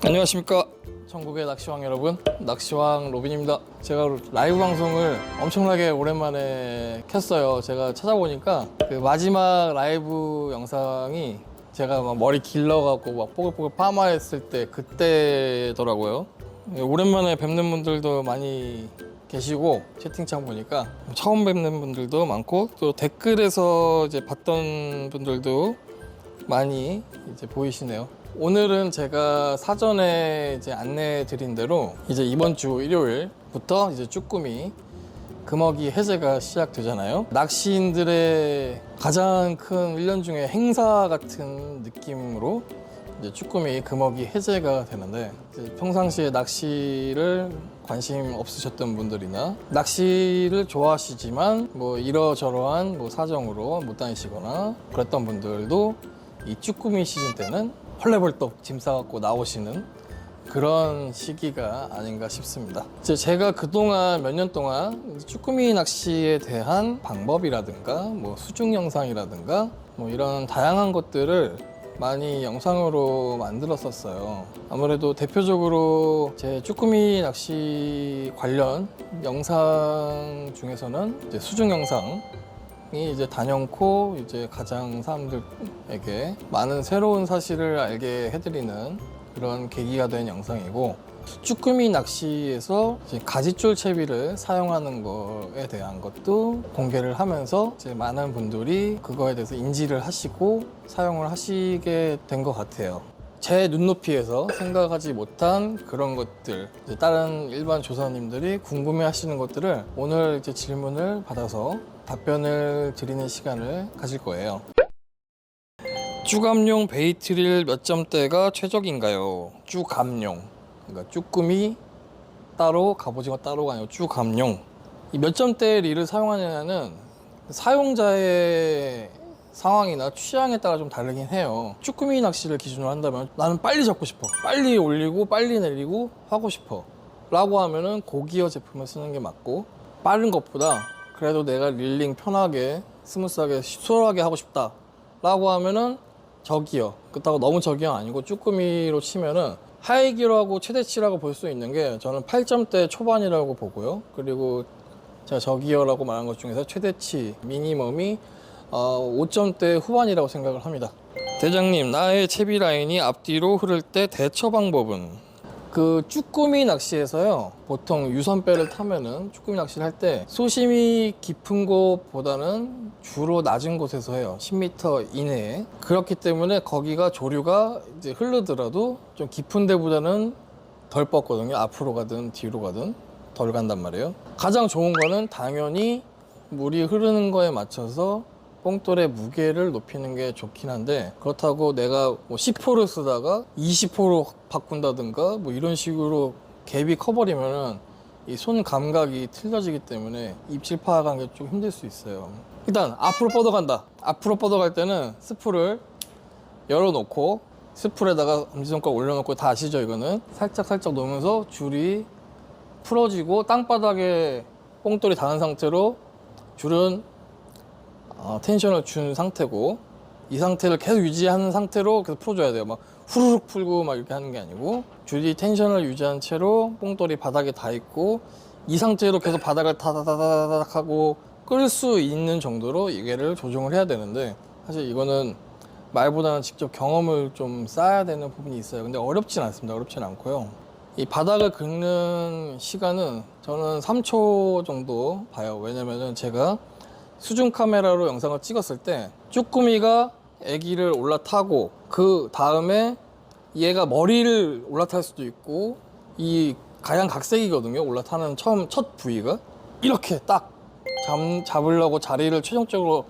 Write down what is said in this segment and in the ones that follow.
안녕하십니까, 전국의 낚시왕 여러분, 낚시왕 로빈입니다. 제가 라이브 방송을 엄청나게 오랜만에 켰어요. 제가 찾아보니까 그 마지막 라이브 영상이 제가 막 머리 길러갖고 막 뽀글뽀글 파마했을 때 그때더라고요. 오랜만에 뵙는 분들도 많이 계시고, 채팅창 보니까 처음 뵙는 분들도 많고, 또 댓글에서 이제 봤던 분들도 많이 이제 보이시네요. 오늘은 제가 사전에 이제 안내해 드린 대로 이제 이번 주 일요일부터 이제 쭈꾸미 금어기 해제가 시작되잖아요. 낚시인들의 가장 큰 1년 중에 행사 같은 느낌으로 이제 쭈꾸미 금어기 해제가 되는데, 이제 평상시에 낚시를 관심 없으셨던 분들이나 낚시를 좋아하시지만 뭐 이러저러한 뭐 사정으로 못 다니시거나 그랬던 분들도 이 쭈꾸미 시즌 때는 헐레벌떡 짐 싸갖고 나오시는 그런 시기가 아닌가 싶습니다. 제가 그동안 몇 년 동안 쭈꾸미 낚시에 대한 방법이라든가 뭐 수중 영상이라든가 뭐 이런 다양한 것들을 많이 영상으로 만들었었어요. 아무래도 대표적으로 제 쭈꾸미 낚시 관련 영상 중에서는 이제 수중 영상 이 이제 단연코 이제 가장 사람들에게 많은 새로운 사실을 알게 해드리는 그런 계기가 된 영상이고, 쭈꾸미 낚시에서 이제 가지줄 채비를 사용하는 거에 대한 것도 공개를 하면서 이제 많은 분들이 그거에 대해서 인지를 하시고 사용을 하시게 된 것 같아요. 제 눈높이에서 생각하지 못한 그런 것들, 이제 다른 일반 조사님들이 궁금해 하시는 것들을 오늘 이제 질문을 받아서 답변을 드리는 시간을 가질 거예요. 쭈감용 베이트릴 몇 점대가 최적인가요? 쭈감용, 그러니까 쭈꾸미 따로 갑오징어 따로가 아니고 쭈감용. 이 몇 점대 릴을 사용하느냐는 사용자의 상황이나 취향에 따라 좀 다르긴 해요. 쭈꾸미 낚시를 기준으로 한다면 나는 빨리 잡고 싶어, 빨리 올리고 빨리 내리고 하고 싶어 라고 하면은 고기어 제품을 쓰는 게 맞고, 빠른 것보다 그래도 내가 릴링 편하게 스무스하게 수월하게 하고 싶다 라고 하면은 저기어, 그렇다고 너무 저기어 아니고 쭈꾸미로 치면은 하이기어라고 최대치라고 볼 수 있는 게 저는 8점대 초반이라고 보고요. 그리고 제가 저기어라고 말한 것 중에서 최대치 미니멈이 5점대 후반이라고 생각을 합니다. 대장님, 나의 채비 라인이 앞뒤로 흐를 때 대처 방법은? 그 쭈꾸미 낚시에서요, 보통 유선배를 타면은 쭈꾸미 낚시를 할 때 수심이 깊은 곳보다는 주로 낮은 곳에서 해요. 10m 이내에. 그렇기 때문에 거기가 조류가 이제 흐르더라도 좀 깊은 데보다는 덜 뻗거든요. 앞으로 가든 뒤로 가든 덜 간단 말이에요. 가장 좋은 거는 당연히 물이 흐르는 거에 맞춰서 뽕돌의 무게를 높이는 게 좋긴 한데, 그렇다고 내가 뭐 10호를 쓰다가 20호로 바꾼다든가 뭐 이런 식으로 갭이 커버리면은 이 손 감각이 틀려지기 때문에 입질 파악하는 게 좀 힘들 수 있어요. 일단 앞으로 뻗어간다. 앞으로 뻗어갈 때는 스풀을 열어놓고 스풀에다가 엄지손가락 올려놓고, 다 아시죠? 이거는 살짝 놓으면서 줄이 풀어지고 땅바닥에 뽕돌이 닿은 상태로 줄은 텐션을 준 상태고, 이 상태를 계속 유지하는 상태로 계속 풀어줘야 돼요. 막 후루룩 풀고 막 이렇게 하는 게 아니고, 줄이 텐션을 유지한 채로 뽕돌이 바닥에 닿아 있고, 이 상태로 계속 바닥을 다다다다닥 하고 끌 수 있는 정도로 이게를 조정을 해야 되는데, 사실 이거는 말보다는 직접 경험을 좀 쌓아야 되는 부분이 있어요. 근데 어렵진 않습니다. 어렵진 않고요. 이 바닥을 긁는 시간은 저는 3초 정도 봐요. 왜냐면은 제가 수중 카메라로 영상을 찍었을 때 쭈꾸미가 애기를 올라타고 그 다음에 얘가 머리를 올라탈 수도 있고, 이 각양각색이거든요. 올라타는 첫 부위가 이렇게 딱 잡으려고 자리를 최종적으로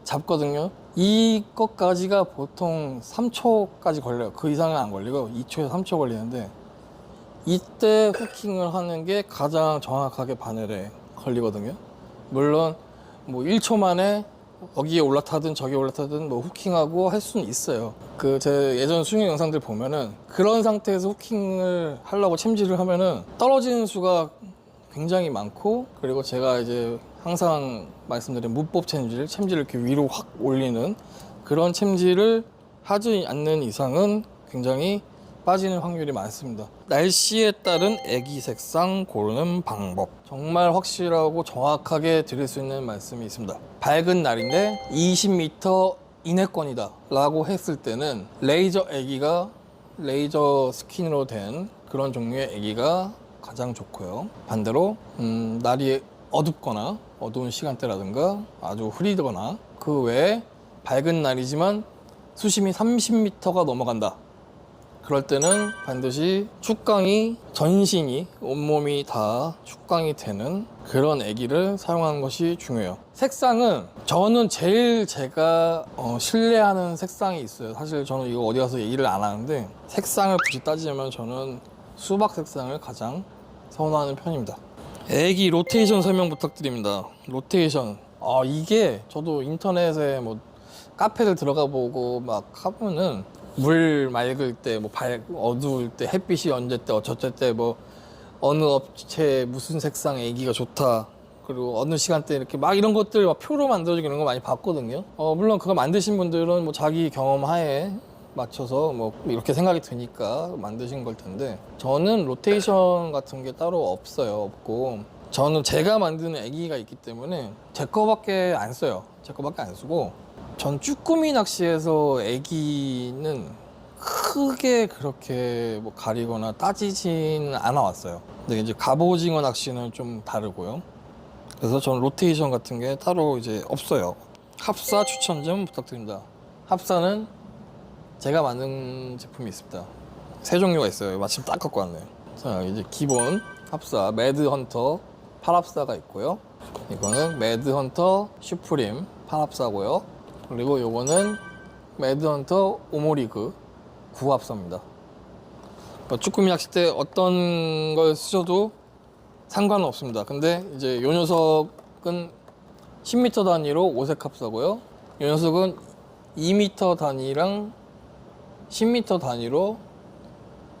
잡거든요. 이것까지가 보통 3초까지 걸려요. 그 이상은 안 걸리고 2초에서 3초 걸리는데, 이때 후킹을 하는 게 가장 정확하게 바늘에 걸리거든요. 물론 뭐 1초 만에 여기에 올라타든 저기에 올라타든 뭐 후킹하고 할 수는 있어요. 그 제 예전 수영 영상들 보면은 그런 상태에서 후킹을 하려고 챔질을 하면은 떨어지는 수가 굉장히 많고, 그리고 제가 이제 항상 말씀드린 무법 챔질을 이렇게 위로 확 올리는 그런 챔질을 하지 않는 이상은 굉장히 빠지는 확률이 많습니다. 날씨에 따른 애기 색상 고르는 방법, 정말 확실하고 정확하게 드릴 수 있는 말씀이 있습니다. 밝은 날인데 20m 이내권이다 라고 했을 때는 레이저 애기가, 레이저 스킨으로 된 그런 종류의 애기가 가장 좋고요. 반대로 날이 어둡거나 어두운 시간대라든가 아주 흐리거나 그 외에 밝은 날이지만 수심이 30m가 넘어간다, 그럴 때는 반드시 축광이, 전신이, 온몸이 다 축광이 되는 그런 애기를 사용하는 것이 중요해요. 색상은 저는 제일 제가 신뢰하는 색상이 있어요. 사실 저는 이거 어디 가서 얘기를 안 하는데, 색상을 굳이 따지면 저는 수박 색상을 가장 선호하는 편입니다. 애기 로테이션 설명 부탁드립니다. 로테이션, 이게 저도 인터넷에 뭐 카페를 들어가 보고 막 하면은 물 맑을 때, 뭐 어두울 때, 햇빛이 언제 때, 어쩔 때, 뭐 어느 업체 무슨 색상 애기가 좋다, 그리고 어느 시간대 이렇게 막 이런 것들 막 표로 만들어주고 이런 거 많이 봤거든요. 물론 그거 만드신 분들은 뭐 자기 경험 하에 맞춰서 뭐 이렇게 생각이 드니까 만드신 걸 텐데, 저는 로테이션 같은 게 따로 없고, 저는 제가 만드는 애기가 있기 때문에 제 거밖에 안 써요. 제 거밖에 안 쓰고, 전 쭈꾸미 낚시에서 애기는 크게 그렇게 뭐 가리거나 따지진 않아 왔어요. 근데 이제 갑오징어 낚시는 좀 다르고요. 그래서 저는 로테이션 같은 게 따로 이제 없어요. 합사 추천 좀 부탁드립니다. 합사는 제가 만든 제품이 있습니다. 세 종류가 있어요. 마침 딱 갖고 왔네요. 자, 이제 기본 합사 매드헌터 팔합사가 있고요. 이거는 매드헌터 슈프림 팔합사고요. 그리고 요거는 매드헌터 오모리그 구합사입니다. 쭈꾸미 낚시 때 어떤 걸 쓰셔도 상관은 없습니다. 근데 이제 요 녀석은 10m 단위로 오색 합사고요. 요 녀석은 2m 단위랑 10m 단위로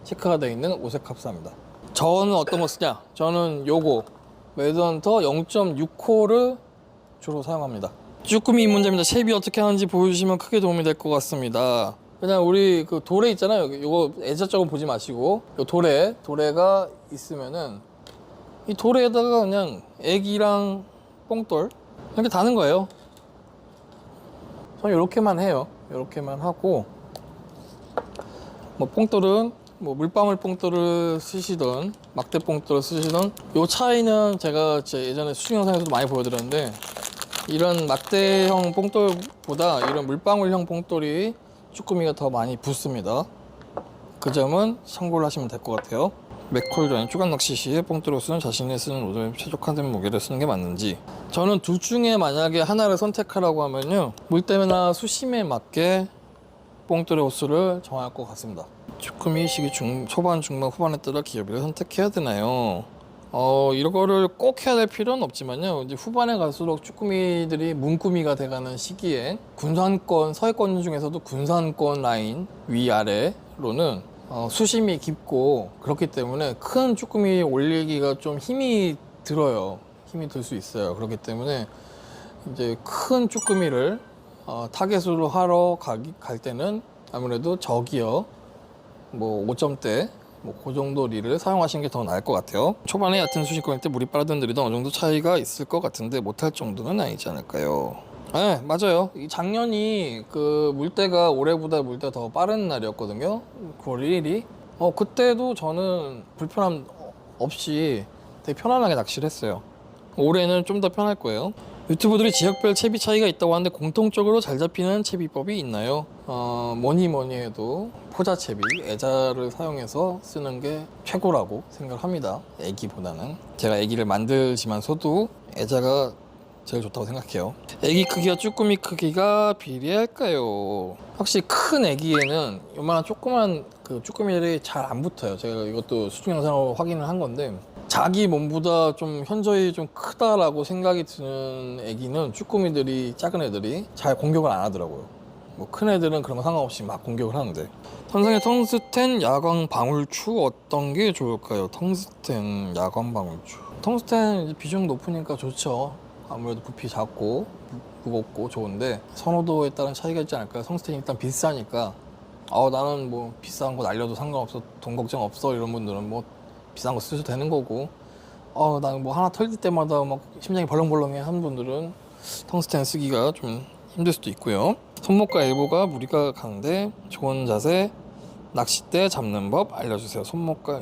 체크가 되어 있는 오색 합사입니다. 저는 어떤 거 쓰냐? 저는 요거 매드헌터 0.6호를 주로 사용합니다. 쭈꾸미 입문자입니다. 쉐입이 어떻게 하는지 보여주시면 크게 도움이 될 것 같습니다. 그냥 우리 그 도래 있잖아요. 이거 애자 쪽은 보지 마시고, 요 도래가 있으면은 이 도래에다가 그냥 애기랑 뽕돌 이렇게 다는 거예요. 저는 이렇게만 해요. 이렇게만 하고, 뭐 뽕돌은 뭐 물방울 뽕돌을 쓰시던 막대 뽕돌을 쓰시던, 요 차이는 제가 예전에 수중 영상에서도 많이 보여드렸는데, 이런 막대형 뽕돌보다 이런 물방울형 뽕돌이 쭈꾸미가 더 많이 붙습니다. 그 점은 참고를 하시면 될 것 같아요. 맥콜전에 쭈간 낚시 시에 뽕돌을 쓰는 자신이 쓰는 로드에 최적화된 무게를 쓰는 게 맞는지, 저는 둘 중에 만약에 하나를 선택하라고 하면요, 물때나 수심에 맞게 뽕돌의 호수를 정할 것 같습니다. 쭈꾸미 시기 초반, 중반, 후반에 따라 기어비를 선택해야 되나요? 이런 거를 꼭 해야 될 필요는 없지만요, 이제 후반에 갈수록 쭈꾸미들이 문꾸미가 돼가는 시기에 군산권, 서해권 중에서도 군산권 라인 위아래로는 수심이 깊고 그렇기 때문에 큰 쭈꾸미 올리기가 좀 힘이 들어요. 힘이 들 수 있어요. 그렇기 때문에 이제 큰 쭈꾸미를 타겟으로 하러 갈 때는 아무래도 저기요, 뭐 5점대 뭐 그 정도 릴을 사용하시는 게 더 나을 것 같아요. 초반에 얕은 수심권일 때 물이 빠르던 느리던 어느 정도 차이가 있을 것 같은데 못할 정도는 아니지 않을까요? 네, 맞아요. 이 작년이 그 물때가 올해보다 물때가 더 빠른 날이었거든요. 9월 1일이. 그때도 저는 불편함 없이 되게 편안하게 낚시를 했어요. 올해는 좀 더 편할 거예요. 유튜브들이 지역별 채비 차이가 있다고 하는데 공통적으로 잘 잡히는 채비법이 있나요? 뭐니 해도 포자 채비, 애자를 사용해서 쓰는 게 최고라고 생각합니다. 애기보다는. 제가 애기를 만들지만서도 애자가 제일 좋다고 생각해요. 애기 크기와 쭈꾸미 크기가 비례할까요? 확실히 큰 애기에는 요만한 조그만 그 쭈꾸미들이 잘 안 붙어요. 제가 이것도 수중 영상으로 확인을 한 건데, 자기 몸보다 좀 현저히 좀 크다라고 생각이 드는 애기는 쭈꾸미들이, 작은 애들이 잘 공격을 안 하더라고요. 뭐 큰 애들은 그런 거 상관없이 막 공격을 하는데. 선상의 텅스텐 야광 방울추 어떤 게 좋을까요? 텅스텐 야광 방울추. 텅스텐 비중 높으니까 좋죠. 아무래도 부피 작고 무겁고 좋은데 선호도에 따른 차이가 있지 않을까요? 텅스텐이 일단 비싸니까 나는 뭐 비싼 거 날려도 상관없어, 돈 걱정 없어, 이런 분들은 뭐 비싼 거 쓰셔도 되는 거고, 나는 뭐 하나 털릴 때마다 막 심장이 벌렁벌렁해 하는 분들은 텅스텐 쓰기가 좀 힘들 수도 있고요. 손목과 엘보가 무리가 강한데 좋은 자세, 낚싯대 잡는 법 알려주세요. 손목과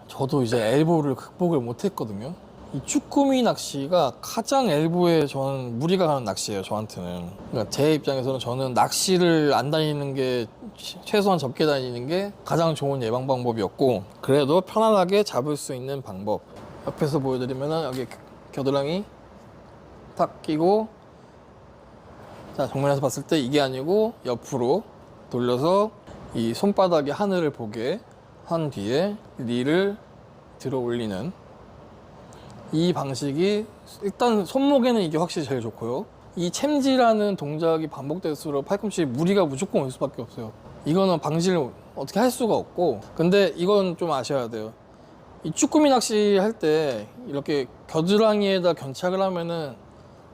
저도 이제 엘보를 극복을 못했거든요. 이 쭈꾸미 낚시가 가장 엘보에 저는 무리가 가는 낚시예요, 저한테는. 그러니까 제 입장에서는 저는 낚시를 안 다니는 게, 최소한 접게 다니는 게 가장 좋은 예방 방법이었고, 그래도 편안하게 잡을 수 있는 방법 옆에서 보여드리면은, 여기 겨드랑이 탁 끼고, 자, 정면에서 봤을 때 이게 아니고 옆으로 돌려서 이 손바닥이 하늘을 보게 한 뒤에 릴을 들어 올리는 이 방식이, 일단 손목에는 이게 확실히 제일 좋고요. 이 챔질하는 동작이 반복될수록 팔꿈치에 무리가 무조건 올 수밖에 없어요. 이거는 방지를 어떻게 할 수가 없고, 근데 이건 좀 아셔야 돼요. 이 쭈꾸미 낚시 할 때 이렇게 겨드랑이에다 견착을 하면은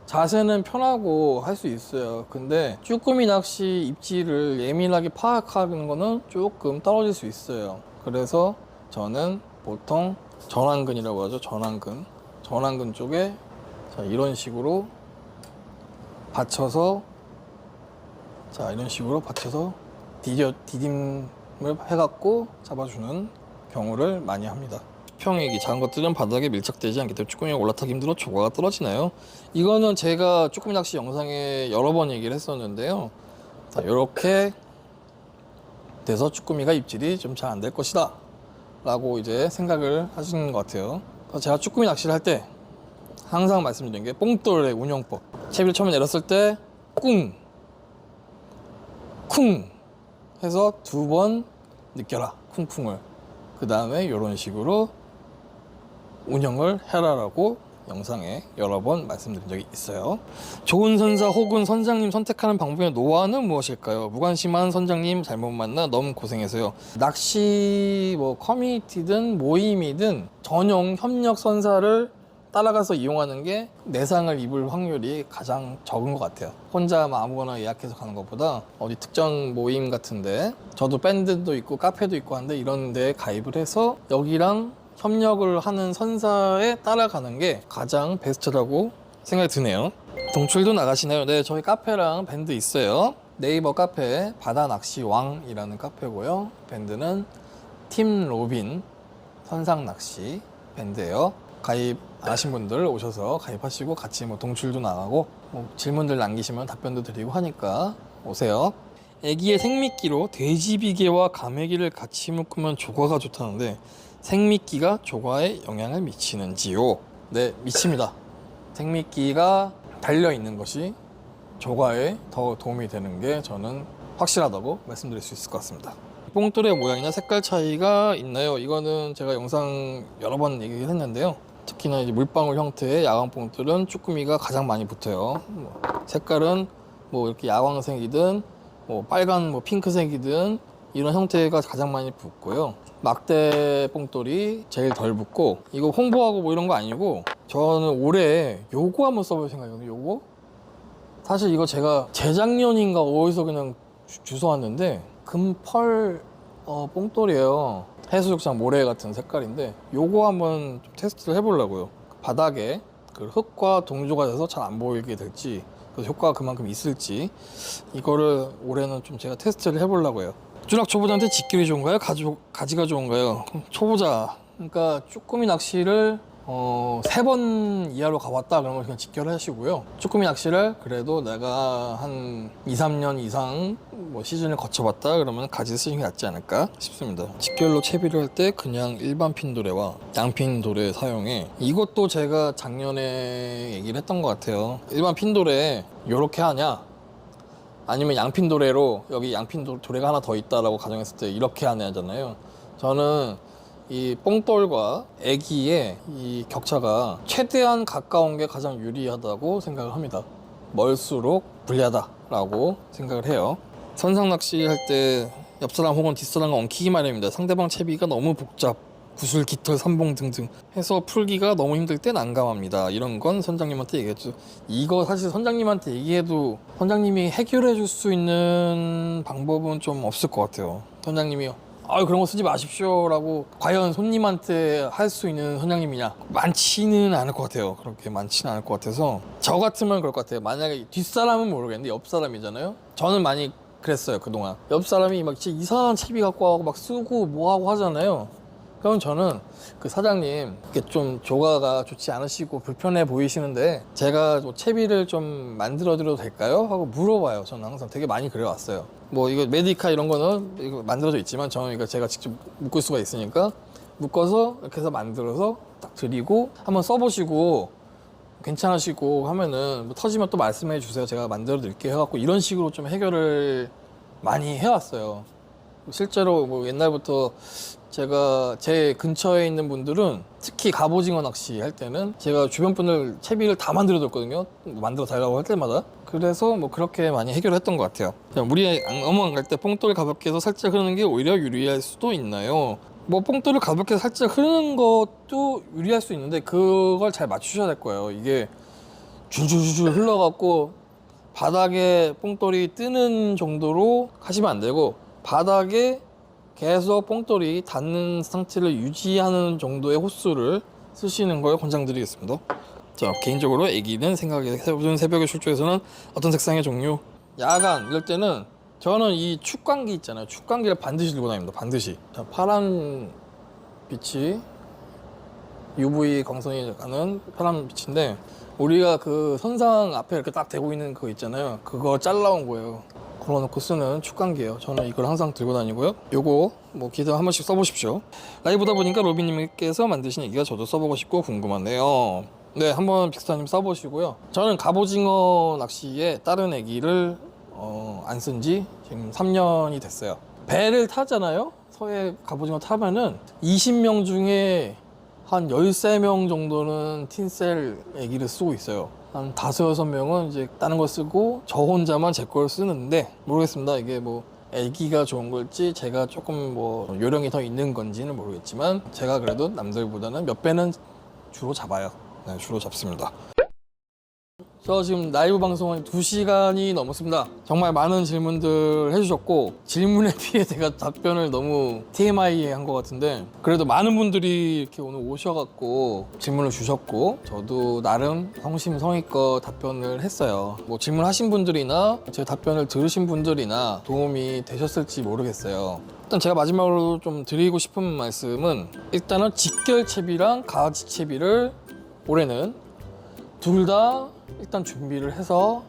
자세는 편하고 할 수 있어요. 근데 쭈꾸미 낚시 입지를 예민하게 파악하는 거는 조금 떨어질 수 있어요. 그래서 저는 보통 전완근이라고 하죠. 전완근 쪽에, 자, 이런 식으로 받쳐서, 자, 이런 식으로 받쳐서 디딤을 해갖고 잡아주는 경우를 많이 합니다. 수평액이 작은 것들은 바닥에 밀착되지 않기 때문에 쭈꾸미가 올라타기 힘들어 조과가 떨어지나요? 이거는 제가 쭈꾸미 낚시 영상에 여러 번 얘기를 했었는데요. 자, 이렇게 돼서 쭈꾸미가 입질이 좀 잘 안 될 것이다 라고 이제 생각을 하시는 것 같아요. 제가 쭈꾸미 낚시를 할 때 항상 말씀드린 게 뽕돌의 운영법. 채비를 처음에 내렸을 때 꿍, 쿵 해서 2번 느껴라, 쿵쿵을. 그 다음에 이런 식으로 운영을 해라라고 영상에 여러 번 말씀드린 적이 있어요. 좋은 선사 혹은 선장님 선택하는 방법의 노하우는 무엇일까요? 무관심한 선장님 잘못 만나 너무 고생해서요. 낚시 뭐 커뮤니티든 모임이든 전용 협력 선사를 따라가서 이용하는 게 내상을 입을 확률이 가장 적은 것 같아요. 혼자 막 아무거나 예약해서 가는 것보다 어디 특정 모임 같은데, 저도 밴드도 있고 카페도 있고 한데 이런 데 가입을 해서 여기랑 협력을 하는 선사에 따라가는 게 가장 베스트라고 생각이 드네요. 동출도 나가시나요? 네, 저희 카페랑 밴드 있어요. 네이버 카페 바다낚시왕이라는 카페고요. 밴드는 팀 로빈 선상낚시 밴드예요. 가입 안 하신 분들 오셔서 가입하시고 같이 뭐 동출도 나가고 뭐 질문들 남기시면 답변도 드리고 하니까 오세요. 애기의 생미끼로 돼지비계와 가메기를 같이 묶으면 조과가 좋다는데 생미끼가 조과에 영향을 미치는지요? 네, 미칩니다. 생미끼가 달려있는 것이 조과에 더 도움이 되는 게 저는 확실하다고 말씀드릴 수 있을 것 같습니다. 뽕돌의 모양이나 색깔 차이가 있나요? 이거는 제가 영상 여러 번 얘기를 했는데요. 특히나 이제 물방울 형태의 야광 뽕돌은 쭈꾸미가 가장 많이 붙어요. 색깔은 뭐 이렇게 야광색이든 뭐 빨간 뭐 핑크색이든 이런 형태가 가장 많이 붙고요. 막대 뽕돌이 제일 덜 붙고, 이거 홍보하고 뭐 이런 거 아니고 저는 올해 요거 한번 써볼 생각이거든요. 요거 사실 이거 제가 재작년인가 어디서 그냥 주워왔는데 금펄 뽕돌이에요. 해수욕장 모래 같은 색깔인데 요거 한번 좀 테스트를 해보려고요. 바닥에 그 흙과 동조가 돼서 잘 안 보이게 될지, 그 효과가 그만큼 있을지, 이거를 올해는 좀 제가 테스트를 해보려고요. 쭈락 초보자한테 직결이 좋은가요? 가지가 좋은가요? 초보자, 그러니까 쭈꾸미 낚시를 3번 이하로 가봤다 그러면 그냥 직결을 하시고요. 쭈꾸미 낚시를 그래도 내가 한 2, 3년 이상 뭐 시즌을 거쳐봤다 그러면 가지 쓰시는 게 낫지 않을까 싶습니다. 직결로 채비를 할 때 그냥 일반 핀도레와 양핀 도레 사용해. 이것도 제가 작년에 얘기를 했던 것 같아요. 일반 핀도레 요렇게 하냐, 아니면 양핀 도레로 여기 양핀 도레가 하나 더 있다라고 가정했을 때 이렇게 하냐잖아요. 저는 이 뽕돌과 애기의 이 격차가 최대한 가까운 게 가장 유리하다고 생각을 합니다. 멀수록 불리하다라고 생각을 해요. 선상 낚시 할 때 옆사람 혹은 뒷사람과 엉키기 마련입니다. 상대방 채비가 너무 복잡 구슬, 깃털, 삼봉 등등 해서 풀기가 너무 힘들 때 난감합니다. 이런 건 선장님한테 얘기했죠. 이거 사실 선장님한테 얘기해도 선장님이 해결해 줄 수 있는 방법은 좀 없을 것 같아요. 선장님이 그런 거 쓰지 마십시오 라고 과연 손님한테 할 수 있는 선장님이냐? 많지는 않을 것 같아요. 그렇게 많지는 않을 것 같아서 저 같으면 그럴 것 같아요. 만약에 뒷사람은 모르겠는데 옆 사람이잖아요. 저는 많이 그랬어요, 그동안. 옆 사람이 막 진짜 이상한 채비 갖고 와고 막 쓰고 뭐 하고 하잖아요. 그럼 저는 그 사장님 이게 좀 조가가 좋지 않으시고 불편해 보이시는데 제가 뭐 채비를 좀 만들어 드려도 될까요? 하고 물어봐요. 저는 항상 되게 많이 그래왔어요. 뭐 이거 메디카 이런 거는 이거 만들어져 있지만 저는 이거 제가 직접 묶을 수가 있으니까 묶어서 이렇게 해서 만들어서 딱 드리고 한번 써보시고 괜찮으시고 하면은 뭐 터지면 또 말씀해 주세요. 제가 만들어 드릴게요 해갖고 이런 식으로 좀 해결을 많이 해왔어요. 실제로 뭐 옛날부터 제가 제 근처에 있는 분들은 특히 갑오징어 낚시 할 때는 제가 주변 분들 채비를 다 만들어 줬거든요. 만들어 달라고 할 때마다. 그래서 뭐 그렇게 많이 해결했던 것 같아요. 우리 어멍 갈 때 뽕돌 가볍게 해서 살짝 흐르는 게 오히려 유리할 수도 있나요? 뭐 뽕돌을 가볍게 해서 살짝 흐르는 것도 유리할 수 있는데 그걸 잘 맞추셔야 될 거예요. 이게 줄줄줄 흘러갖고 바닥에 뽕돌이 뜨는 정도로 하시면 안 되고 바닥에 계속 뽕돌이 닿는 상태를 유지하는 정도의 호스를 쓰시는 걸 권장드리겠습니다. 자, 개인적으로 애기는 생각에 새벽에 출조에서는 어떤 색상의 종류? 야간 이럴 때는 저는 이 축광기 있잖아요. 축광기를 반드시 들고 다닙니다. 반드시. 자, 파란 빛이 UV 광선이 가는 파란 빛인데 우리가 그 선상 앞에 이렇게 딱 대고 있는 그거 있잖아요. 그거 잘라온 거예요. 걸어놓고 쓰는 축광기예요. 저는 이걸 항상 들고 다니고요. 요거 뭐 기타 한 번씩 써보십시오. 라이브다 보니까 로비님께서 만드신 얘기가 저도 써보고 싶고 궁금하네요. 네, 한번 빅스타님 써보시고요. 저는 갑오징어 낚시에 다른 애기를 안 쓴 지 지금 3년이 됐어요. 배를 타잖아요. 서해 갑오징어 타면은 20명 중에 한 13명 정도는 틴셀 애기를 쓰고 있어요. 한 5, 6명은 이제 다른 거 쓰고 저 혼자만 제 걸 쓰는데 모르겠습니다. 이게 뭐 애기가 좋은 걸지 제가 조금 뭐 요령이 더 있는 건지는 모르겠지만 제가 그래도 남들보다는 몇 배는 주로 잡아요. 네, 주로 잡습니다. 저 지금 라이브 방송은 2시간이 넘었습니다. 정말 많은 질문들 해주셨고 질문에 비해 제가 답변을 너무 TMI 한 것 같은데 그래도 많은 분들이 이렇게 오늘 오셔갖고 질문을 주셨고 저도 나름 성심성의껏 답변을 했어요. 뭐 질문하신 분들이나 제 답변을 들으신 분들이나 도움이 되셨을지 모르겠어요. 일단 제가 마지막으로 좀 드리고 싶은 말씀은 일단은 직결채비랑 가지채비를 올해는 둘 다 일단 준비를 해서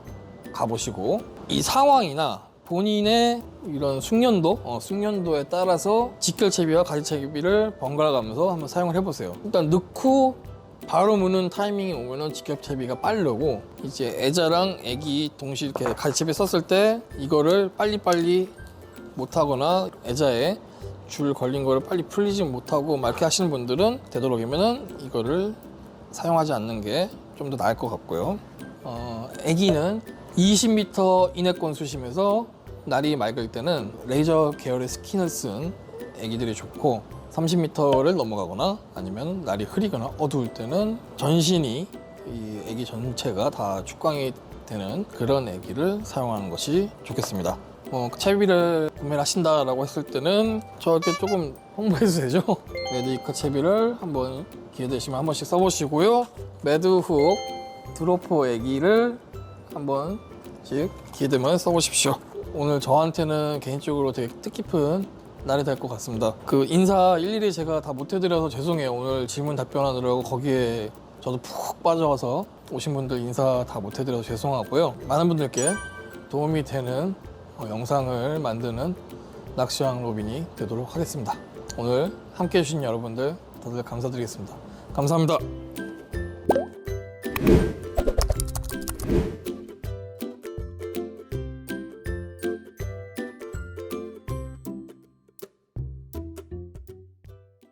가보시고 이 상황이나 본인의 이런 숙련도에 따라서 직결채비와 가지채비를 번갈아 가면서 한번 사용을 해보세요. 일단 넣고 바로 무는 타이밍이 오면은 직결채비가 빠르고 이제 애자랑 애기 동시에 이렇게 가지채비 썼을 때 이거를 빨리빨리 못하거나 애자에 줄 걸린 거를 빨리 풀리지 못하고 막 이렇게 하시는 분들은 되도록이면은 이거를 사용하지 않는 게 좀 더 나을 것 같고요. 애기는 20m 이내권 수심에서 날이 맑을 때는 레이저 계열의 스킨을 쓴 애기들이 좋고 30m를 넘어가거나 아니면 날이 흐리거나 어두울 때는 전신이 이 애기 전체가 다 축광이 되는 그런 애기를 사용하는 것이 좋겠습니다. 채비를 구매를 하신다라고 했을 때는 저한테 조금 홍보해도 되죠? 메디카 채비를 한번 기회 되시면 한 번씩 써보시고요. 매드훅 드로퍼 애기를 한 번씩 기회 되면 써보십시오. 오늘 저한테는 개인적으로 되게 뜻깊은 날이 될 것 같습니다. 그 인사 일일이 제가 다 못해드려서 죄송해요. 오늘 질문 답변하느라고 거기에 저도 푹 빠져서 오신 분들 인사 다 못해드려서 죄송하고요. 많은 분들께 도움이 되는 영상을 만드는 낚시왕 로빈이 되도록 하겠습니다. 오늘 함께 해주신 여러분들 다들 감사드리겠습니다. 감사합니다.